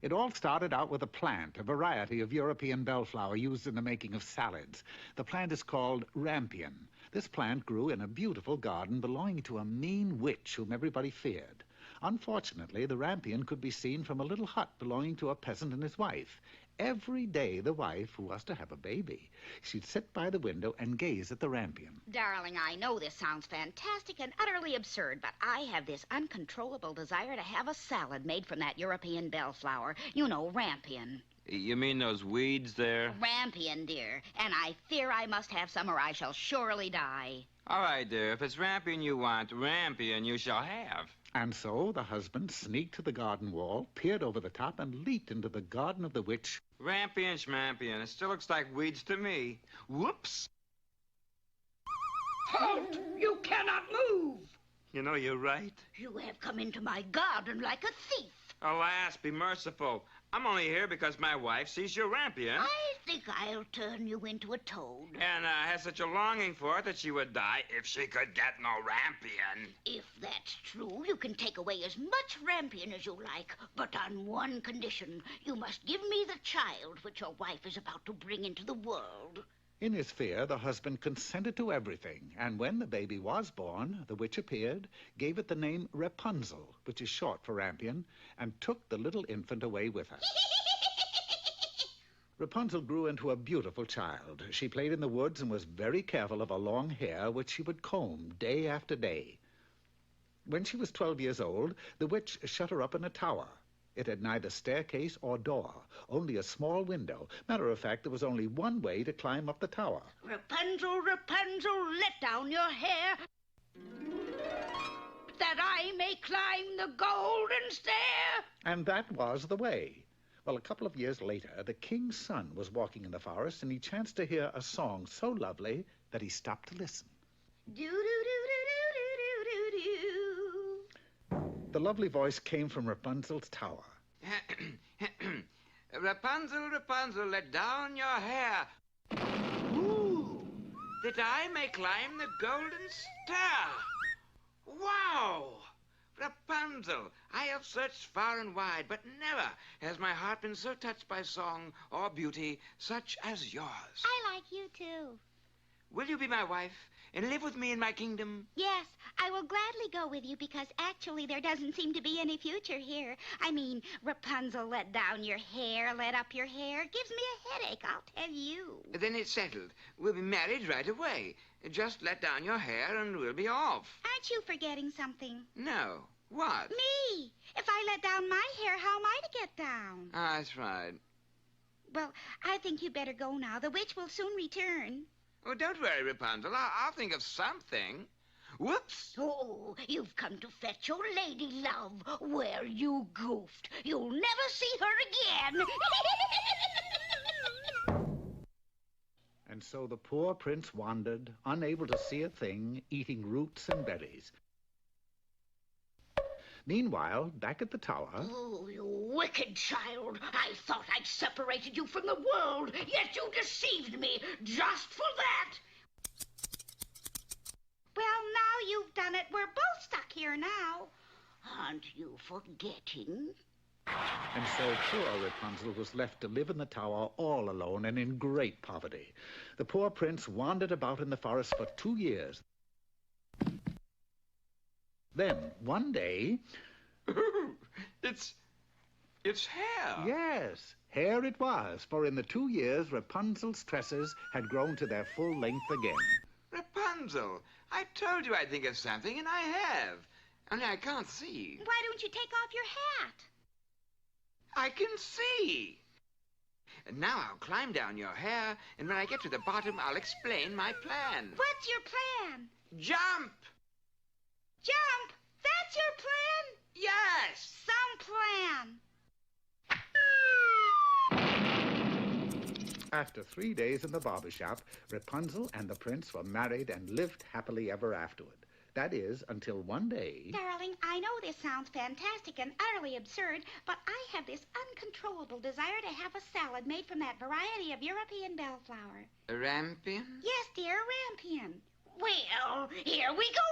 It all started out with a plant, a variety of European bellflower used in the making of salads. The plant is called rampion. This plant grew in a beautiful garden belonging to a mean witch whom everybody feared. Unfortunately, the rampion could be seen from a little hut belonging to a peasant and his wife. Every day, the wife, who was to have a baby, she'd sit by the window and gaze at the rampion. Darling, I know this sounds fantastic and utterly absurd, but I have this uncontrollable desire to have a salad made from that European bellflower. You know, rampion. You mean those weeds there? Rampion, dear. And I fear I must have some or I shall surely die. All right, dear. If it's rampion you want, rampion you shall have. And so the husband sneaked to the garden wall, peered over the top, and leaped into the garden of the witch. Rampion, schmampion. It still looks like weeds to me. Whoops! Halt! You cannot move! You know, you're right. You have come into my garden like a thief. Alas, be merciful. I'm only here because my wife sees your rampion. I think I'll turn you into a toad. And has such a longing for it that she would die if she could get no rampion. If that's true, you can take away as much rampion as you like, but on one condition. You must give me the child which your wife is about to bring into the world. In his fear, the husband consented to everything, and when the baby was born, the witch appeared, gave it the name Rapunzel, which is short for rampion, and took the little infant away with her. Rapunzel grew into a beautiful child. She played in the woods and was very careful of her long hair, which she would comb day after day. When she was 12 years old, the witch shut her up in a tower. It had neither staircase or door, only a small window. Matter of fact, there was only one way to climb up the tower. Rapunzel, Rapunzel, let down your hair, that I may climb the golden stair. And that was the way. Well, a couple of years later, the king's son was walking in the forest, and he chanced to hear a song so lovely that he stopped to listen. Do-do-do-do-do-do-do-do. The lovely voice came from Rapunzel's tower. Rapunzel, Rapunzel, let down your hair. Ooh, that I may climb the golden stair. Wow! Rapunzel, I have searched far and wide, but never has my heart been so touched by song or beauty such as yours. I like you too. Will you be my wife and live with me in my kingdom? Yes, I will gladly go with you because actually there doesn't seem to be any future here. I mean, Rapunzel, let down your hair, let up your hair. It gives me a headache, I'll tell you. Then it's settled. We'll be married right away. Just let down your hair and we'll be off. Aren't you forgetting something? No. What? Me! If I let down my hair, how am I to get down? Ah, that's right. Well, I think you'd better go now. The witch will soon return. Oh, don't worry, Rapunzel. I'll think of something. Whoops! Oh, you've come to fetch your lady love. Where you goofed. You'll never see her again. And so the poor prince wandered, unable to see a thing, eating roots and berries. Meanwhile, back at the tower... Oh, you wicked child. I thought I'd separated you from the world, yet you deceived me just for that. Well, now you've done it. We're both stuck here now. Aren't you forgetting? And so poor Rapunzel was left to live in the tower all alone and in great poverty. The poor prince wandered about in the forest for 2 years. Then, one day... It's hair. Yes, hair it was, for in the 2 years Rapunzel's tresses had grown to their full length again. Rapunzel, I told you I'd think of something, and I have. Only I can't see. Why don't you take off your hat? I can see. And now I'll climb down your hair, and when I get to the bottom, I'll explain my plan. What's your plan? Jump! Jump! That's your plan? Yes! Some plan. After 3 days in the barber shop, Rapunzel and the prince were married and lived happily ever afterward. That is, until one day... Darling, I know this sounds fantastic and utterly absurd, but I have this uncontrollable desire to have a salad made from that variety of European bellflower. Rampion? Yes, dear, rampion. Well, here we go